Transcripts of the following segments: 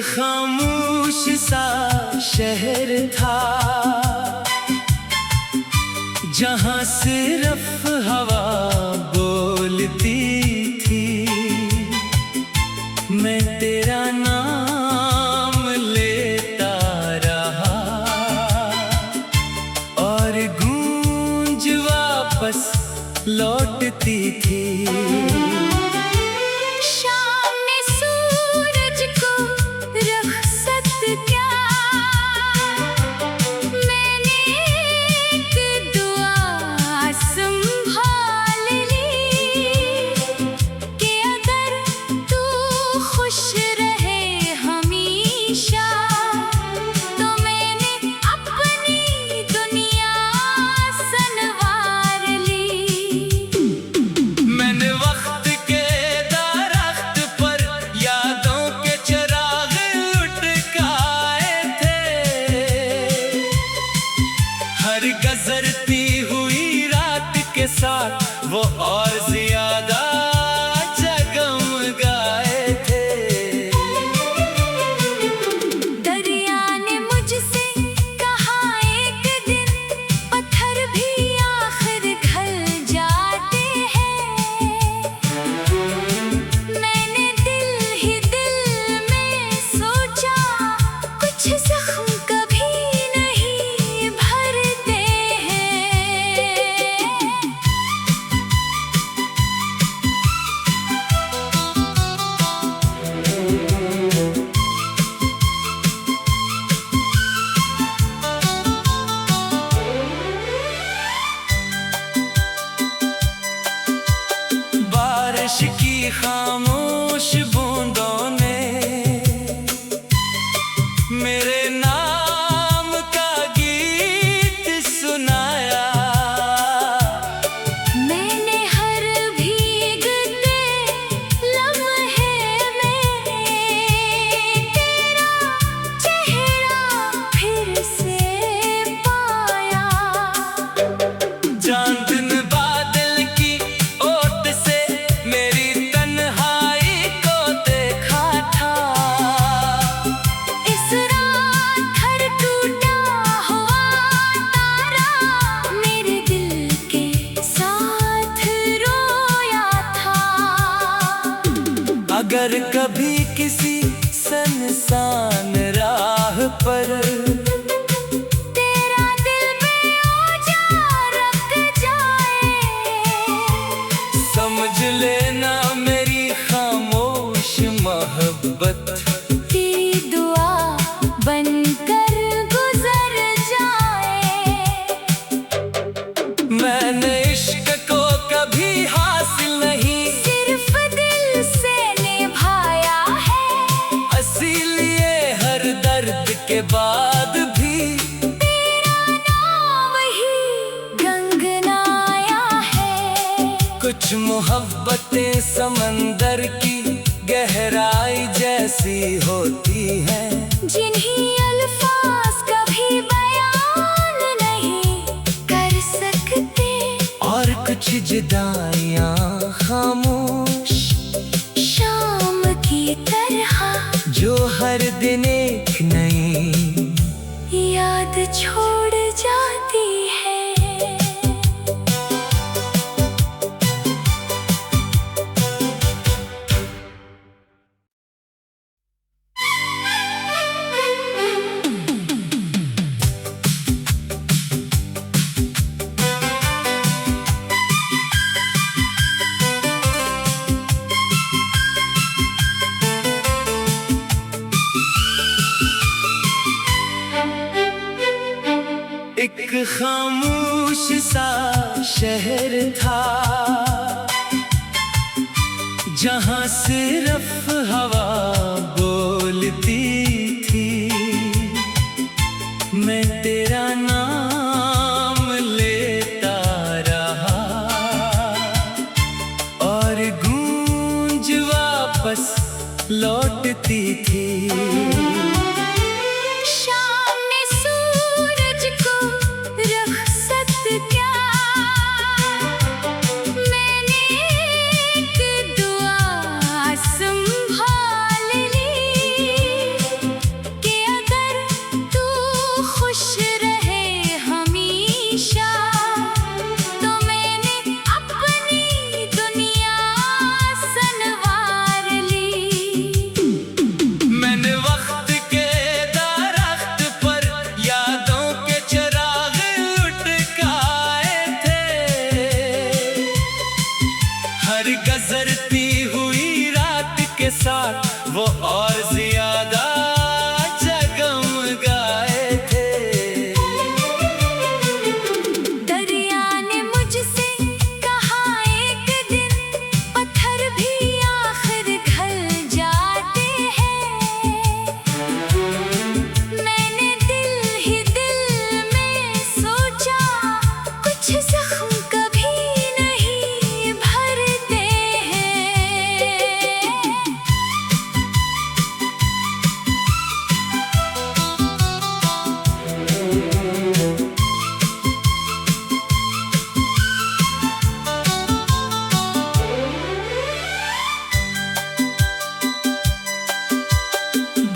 खामोश सा शहर था जहां सिर्फ हवा बोलती थी। मैं तेरा नाम लेता रहा और गूंज वापस लौटती थी। गुजरती हुई रात के साथ वो और ज्यादा जगमगाए थे। दरिया ने मुझसे कहा एक दिन पत्थर भी आखिर घल जाते हैं। मैंने दिल ही दिल में सोचा कुछ जख्म कभी नहीं भरते हैं। बारिश की खामोश बूंदों ने मेरे नाम का गीत सुनाया। मैंने हर भीगते लम्हे में तेरा चेहरा फिर से पाया। चांद ने बादल की ओट से मेरी तन्हाई को देखा था। इस रात हर टूटा हुआ तारा मेरे दिल के साथ रोया था। अगर कभी किसी सुनसान राह पर तेरा दिल बेओजा रख जाए, समझ लेना मेरी खामोश मोहब्बत तेरी दुआ बनकर गुजर जाए। मैंने इश्क को कभी हासिल नहीं सिर्फ दिल से निभाया है। इसीलिए हर दर्द के बाद भी तेरा नाम ही गंगनाया है। कुछ मोहब्बतें समंदर की गहराई जैसी होती हैं। जिन्हीं अल्फाज कभी बयान नहीं कर सकते। और कुछ जुदाइयां खामोश शाम की तरह जो हर दिन एक नई याद छोड़ जाती है। एक खामोश सा शहर था जहां सिर्फ हवा बोलती थी। मैं तेरा नाम लेता रहा और गूंज वापस लौटती थी। शाम ने सूरज को रुखसत किया। मैंने एक दुआ संभाल ली हर गुजरती हुई रात के साथ वो और ज्यादा जगमगाए थे। दरिया ने मुझसे कहा एक दिन पत्थर भी आखिर घल जाते हैं। मैंने दिल ही दिल में सोचा कुछ जख्म कभी नहीं भरते हैं।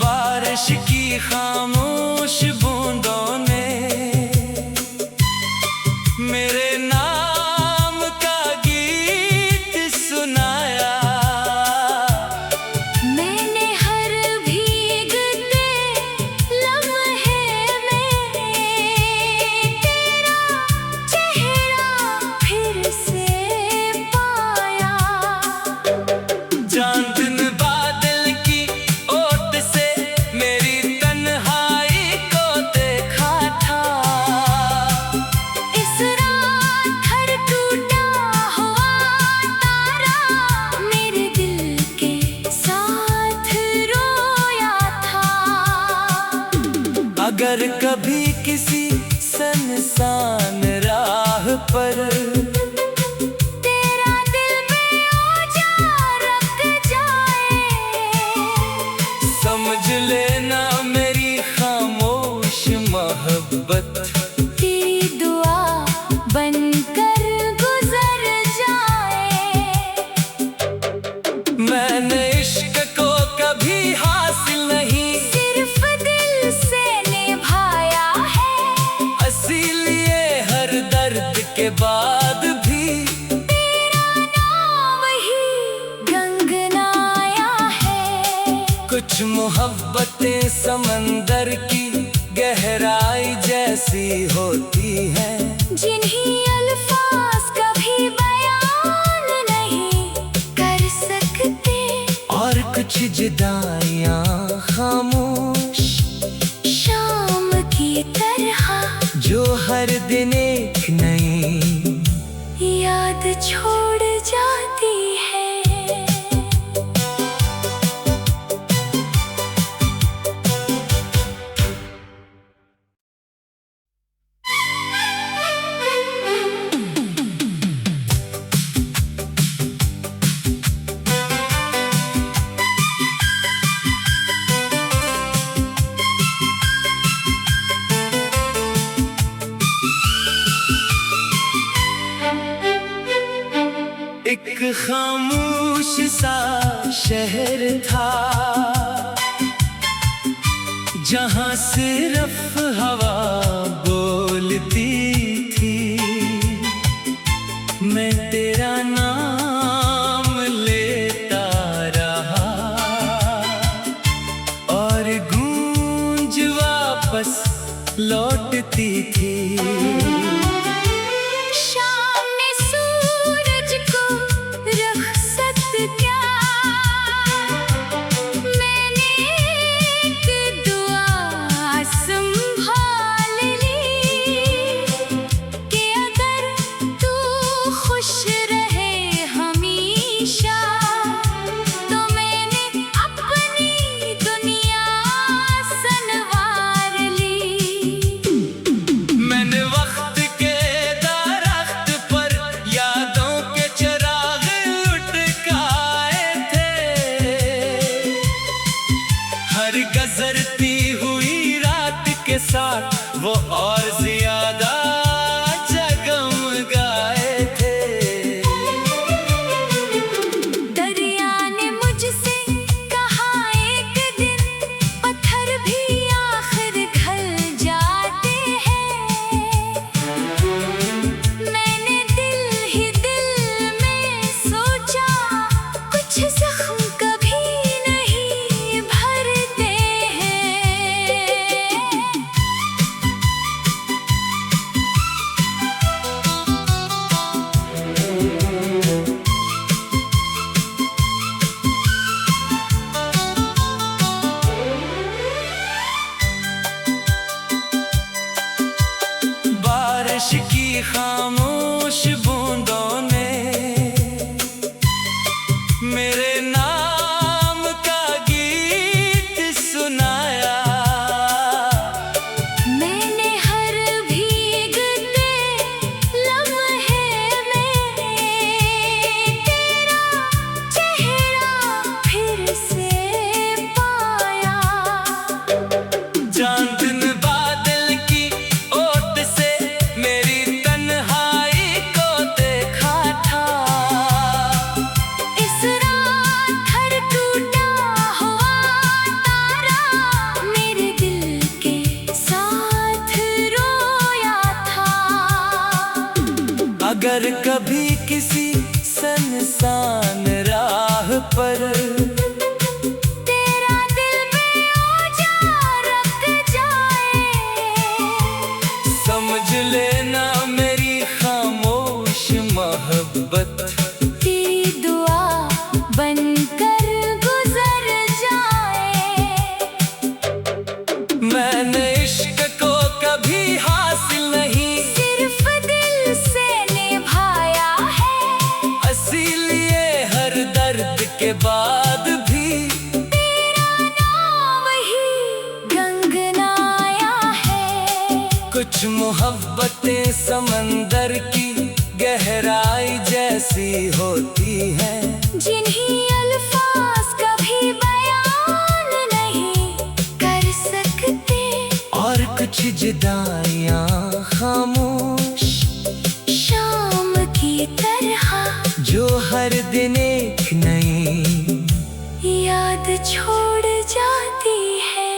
बारिश की खामोश बूंदों ने मेरे नाम का गीत सुनाया। मैंने हर भीगते लम्हे में तेरा चेहरा फिर से पाया। चांदन बादल की ओट से मेरी तन्हाई को देखा था। इस रात हर टूटा हुआ तारा मेरे दिल के साथ रोया था। अगर कभी किसी सुनसान राह पर तेरा दिल बेओजा रख जाए, समझ लेना मेरी खामोश मोहब्बत तेरी दुआ बनकर गुजर जाए। मैंने इश्क को कभी हासिल नहीं सिर्फ दिल से निभाया है। इसीलिए हर दर्द के बाद भी तेरा नाम ही गंगनाया है। कुछ मोहब्बतें समंदर की गहराई जैसी होती हैं। जिन्हीं अल्फाज कभी बयान नहीं कर सकते। और कुछ जुदाइयां खामोश शाम की तरह जो हर दिन एक नई याद छोड़ जाती है। एक खामोश सा शहर था जहां सिर्फ हवा बोलती थी। मैं तेरा नाम लेता रहा और गूंज वापस लौटती थी। शाम ने सूरज को रुखसत क्या, मैंने एक दुआ संभाल ली कि अगर तू खुश रहे हमेशा तो मैंने अपनी दुनिया संवार ली। मैंने वक्त कभी किसी सुनसान राह पर तेरा दिल में उजारक जाए, समझ लेना मेरी खामोश मोहब्बत तेरी दुआ बनकर गुजर जाए। मैंने इश्क को कभी हासिल नहीं, सिर्फ दिल से निभाया है, इसीलिए हर दर्द के बाद भी तेरा नाम ही गंगनाया है। कुछ मोहब्बतें समंदर की गहराई जैसी होती हैं, जिन्हीं अल्फाज कभी बयान नहीं कर सकते, और कुछ जुदाइयां खामोश शाम की तरह जो हर दिन एक नई याद छोड़ जाती है।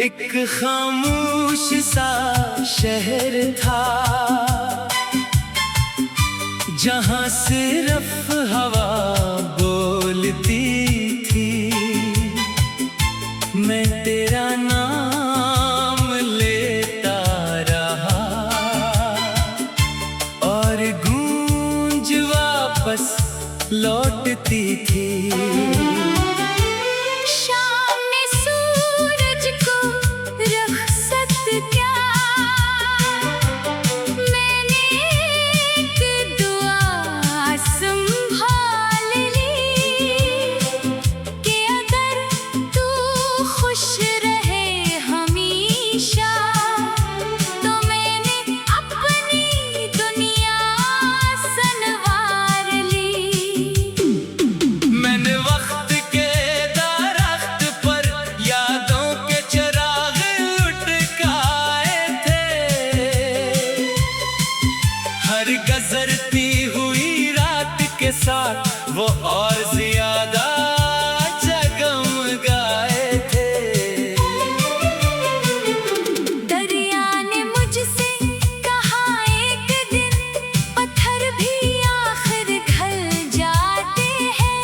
एक खामोश सा शहर था, जहां सिर्फ हवा बोलती थी। मैं तेरा नाम लेता रहा और गूंज वापस लौटती थी। शाम ने सूरज को रुखसत किया, मैंने एक दुआ संभाल ली कि अगर तू खुश रहे हमेशा, तो मैंने अपनी दुनिया संवार ली। मैंने वक्त के दरख्त पर यादों के चिराग लुटकाए थे, हर गुजरती हुई रात के साथ वो और ज्यादा जगमगाए थे। दरिया ने मुझसे कहा एक दिन, पत्थर भी आखिर घल जाते हैं।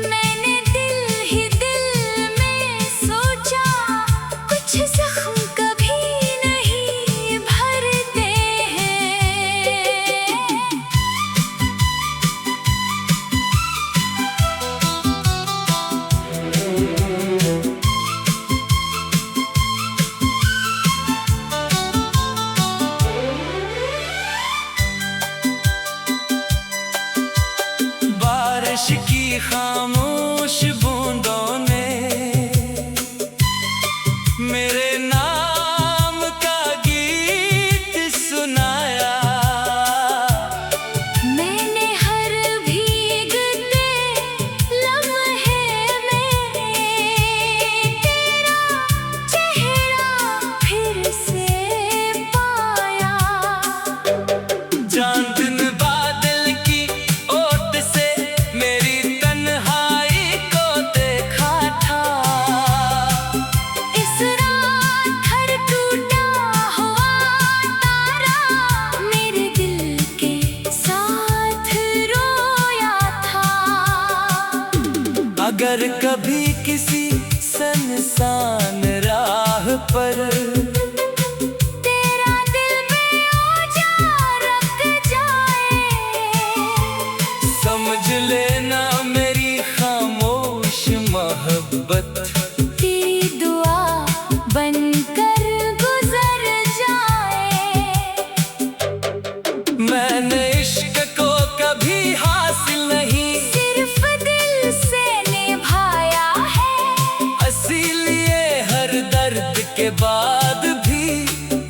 मैंने दिल ही दिल में सोचा, कुछ जख्म कभी नहीं भरते हैं। बारिश की खामोश बूंदों ने मेरे नाम का गीत सुनाया। मैंने हर भीगते लम्हे में तेरा चेहरा फिर से पाया। चांद ने बादल की ओट से मेरी तन्हाई को देखा था। इस रात हर टूटा हुआ तारा मेरे दिल के साथ रोया था। अगर कभी किसी सुनसान राह पर तेरा दिल में उजारक जाए, समझ लेना मेरी खामोश मोहब्बत तेरी दुआ बनकर गुजर जाए। मैंने इश्क को कभी हासिल नहीं, सिर्फ दिल से निभाया है, इसीलिए हर दर्द के बाद भी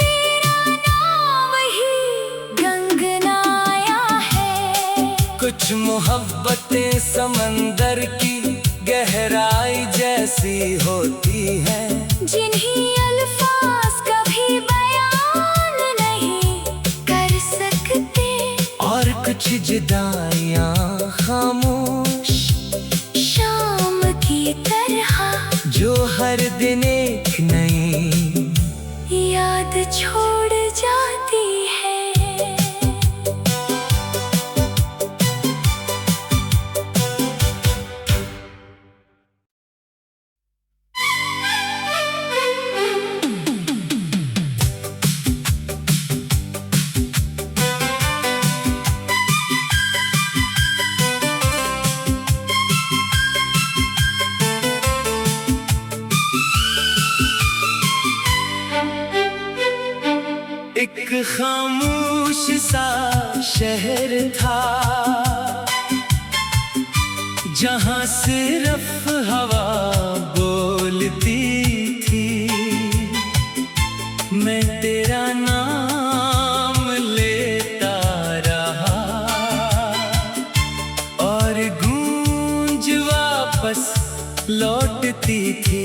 तेरा नाम ही गंगनाया है। कुछ मोहब्बतें समंदर की गहराई जैसी होती हैं, जिन्हीं अल्फाज कभी बयान नहीं कर सकते। और कुछ जुदाइयां खामोश शाम की तरह जो हर दिन एक नई याद छोड़ जाती है। एक खामोश सा शहर था जहां सिर्फ हवा बोलती थी। मैं तेरा नाम लेता रहा और गूंज वापस लौटती थी।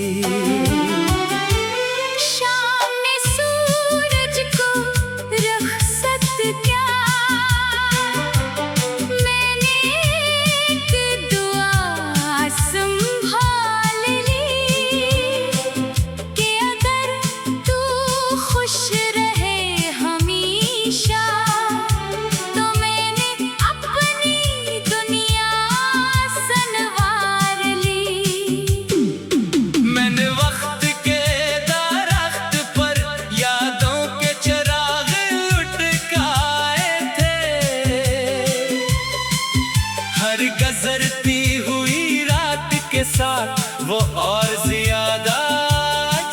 गुजरती हुई रात के साथ वो और ज्यादा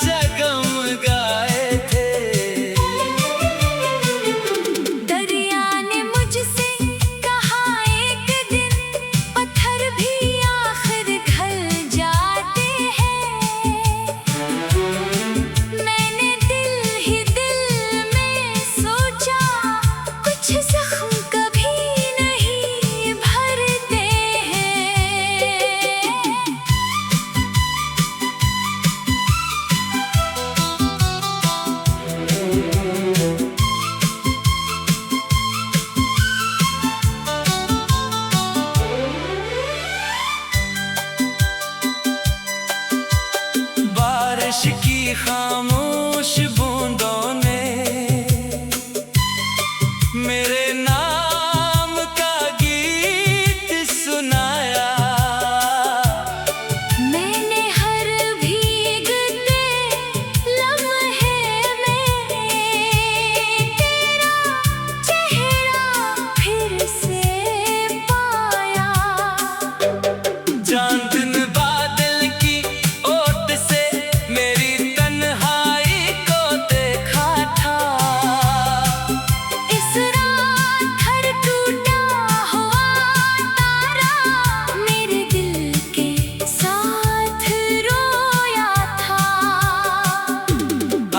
जगमगाए थे। दरिया ने मुझसे कहा एक दिन पत्थर भी आखिर घल जाते हैं। मैंने दिल ही दिल में सोचा कुछ जख्म कभी नहीं भरते हैं। बारिश की खामोश बूंदों ने मेरे नाम का गीत सुनाया। मैंने हर भीगते लम्हे में तेरा चेहरा फिर से पाया। चांद ने बादल की ओट से मेरी तन्हाई को देखा था। इस रात हर टूटा हुआ तारा मेरे दिल के साथ रोया था।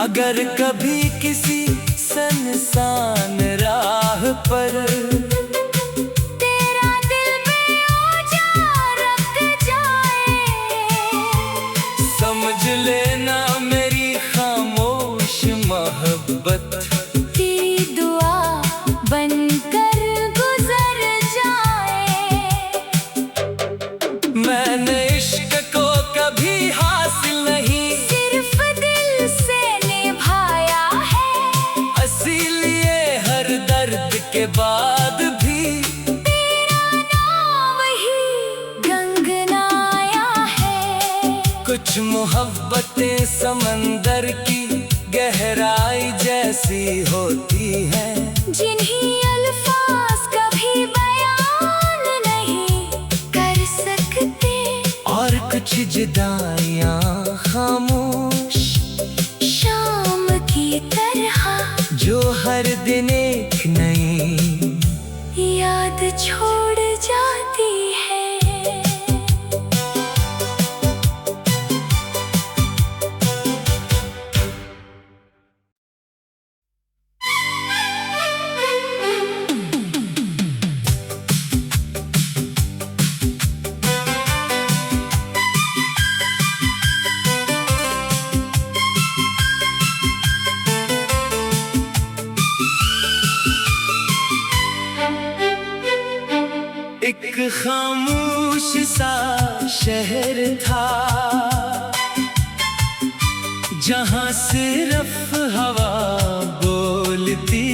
अगर कभी किसी सुनसान राह पर तेरा दिल बेओजार रख जाए, समझ लेना मेरी खामोश मोहब्बत तेरी दुआ बनकर गुजर जाए। मैंने इश्क को कभी हासिल नहीं सिर्फ दिल से निभाया है। इसीलिए हर दर्द के बाद भी तेरा नाम ही गंगनाया है। कुछ मोहब्बतें समंदर की गहराई जैसी होती हैं, जिन्हीं अल्फाज कभी बयान नहीं कर सकते। और कुछ जुदाइयां खामोश शाम की तरह जो हर दिन एक नई याद छोड़ जाती है। खामोश सा शहर था जहां सिर्फ हवा बोलती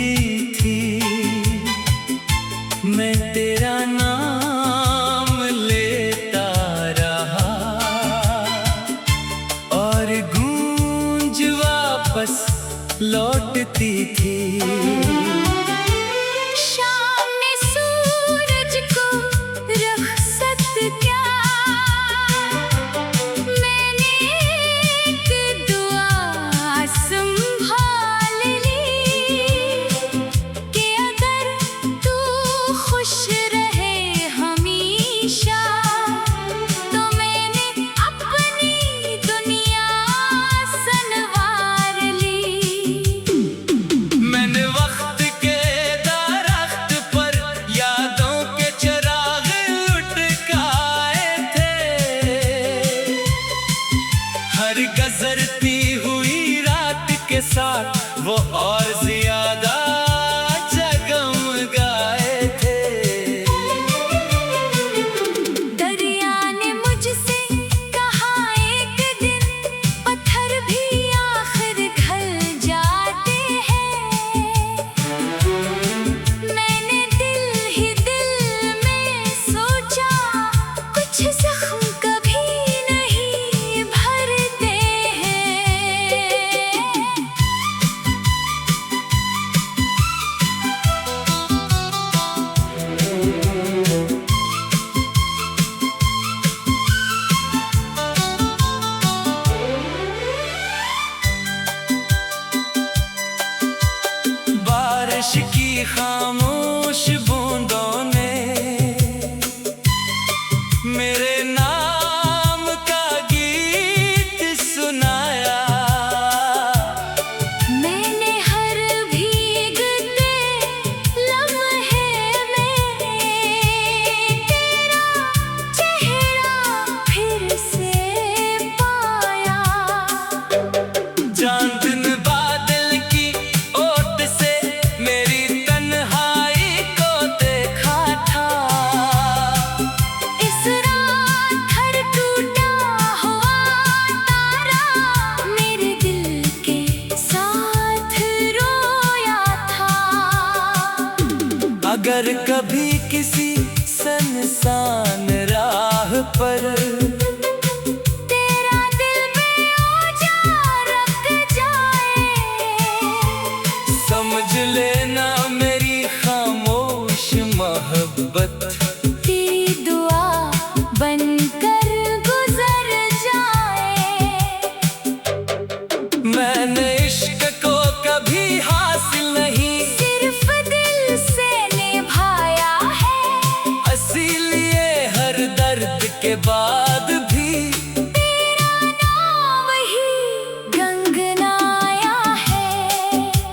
थी। मैं तेरा नाम लेता रहा और गूंज वापस लौटती थी। शाम ने सूरज को रुखसत क्या, मैंने एक दुआ संभाल ली कि अगर तू खुश रहे हमेशा तो मैंने अपनी दुनिया संवार ली। मैंने वक्त के दरख्त पर यादों के चिराग लटकाए थे। हर गुजरती हुई रात के साथ वो और ज्यादा जगमगाए थे। दरिया ने मुझसे कहा एक दिन पत्थर भी आखिर घल जाते हैं। मैंने दिल ही दिल में सोचा कुछ जख्म कभी नहीं भरते हैं। बारिश की खामोश बूंदों ने मेरे नाम का गीत सुनाया। मैंने हर भीगते लम्हे में तेरा चेहरा फिर से पाया। चांद ने बादल की ओट से मेरी तन्हाई को देखा था। इस रात हर टूटा हुआ तारा मेरे दिल के साथ रोया था। अगर कभी किसी सुनसान राह पर तेरा दिल बेओजा रख जाए, समझ लेना मेरी खामोश मोहब्बत तेरी दुआ बनकर गुजर जाए। मैंने इश्क को कभी हासिल नहीं सिर्फ दिल से निभाया है, इसीलिए हर दर्द के बाद भी तेरा नाम ही गंगनाया है।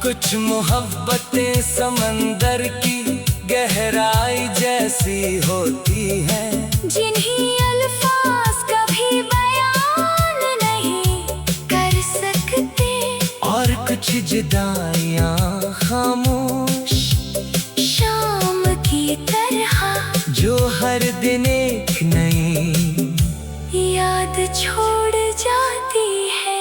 कुछ मोहब्बतें समंदर की गहराई जैसी होती हैं। जिन्हीं अल्फाज कभी बयान नहीं कर सकते, और कुछ जुदाइयां खामोश शाम की तरह जो हर दिन एक नई याद छोड़ जाती है।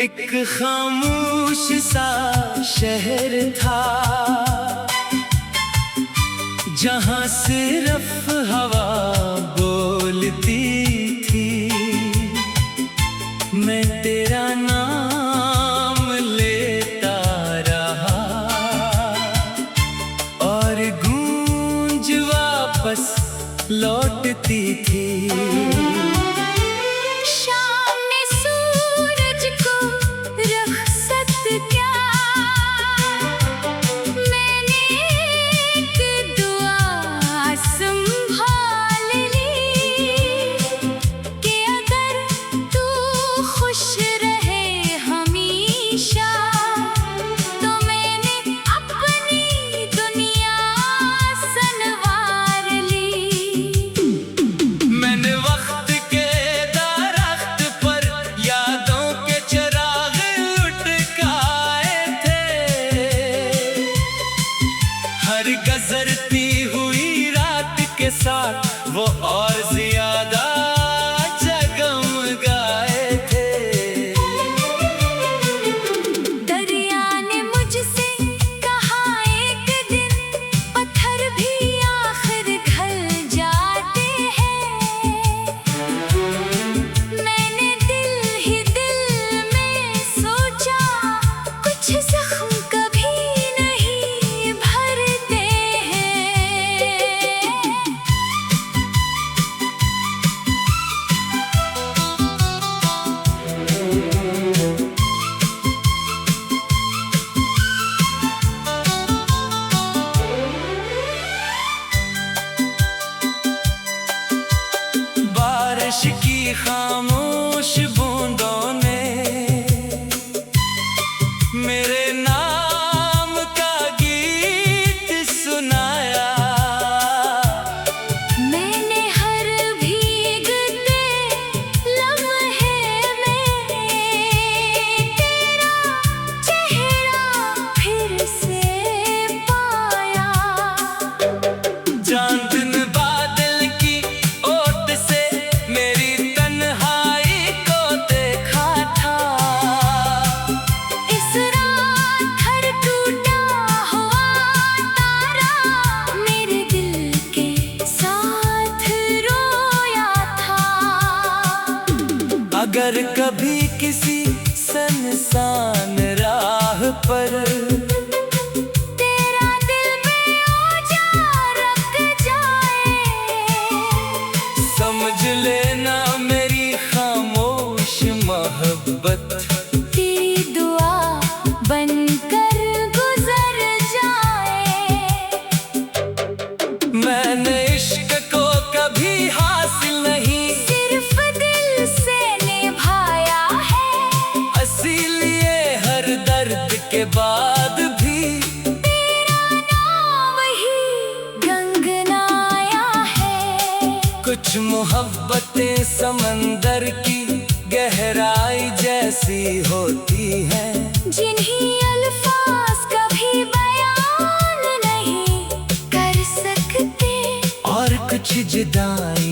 एक खामोश सा शहर था जहां सिर्फ हवा बोलती थी। मैं तेरा नाम लेता रहा और गूंज वापस लौटती थी। शाम ने सूरज को रुखसत क्या, मैंने एक दुआ संभाल ली बारिश की खामोश बूंदों ने मेरे नाम का गीत सुनाया। मैंने हर भीगते लम्हे में तेरा चेहरा फिर से पाया। चांद ने बादल की ओट से मेरी तन्हाई को देखा था। इस रात हर टूटा हुआ तारा मेरे दिल के साथ रोया था। अगर कभी किसी सुनसान राह पर तेरा दिल में उजारक जाए, समझ लेना मेरी खामोश मोहब्बत तेरी दुआ बनकर गुजर जाए। मैंने इश्क को कभी हासिल नहीं, सिर्फ दिल से निभाया है। इसीलिए हर दर्द के बाद भी तेरा नाम ही गंगनाया है। कुछ मोहब्बतें समंदर की गहराई जैसी होती हैं, जिन्हीं अल्फाज कभी बयान नहीं कर सकते। और कुछ जुदाई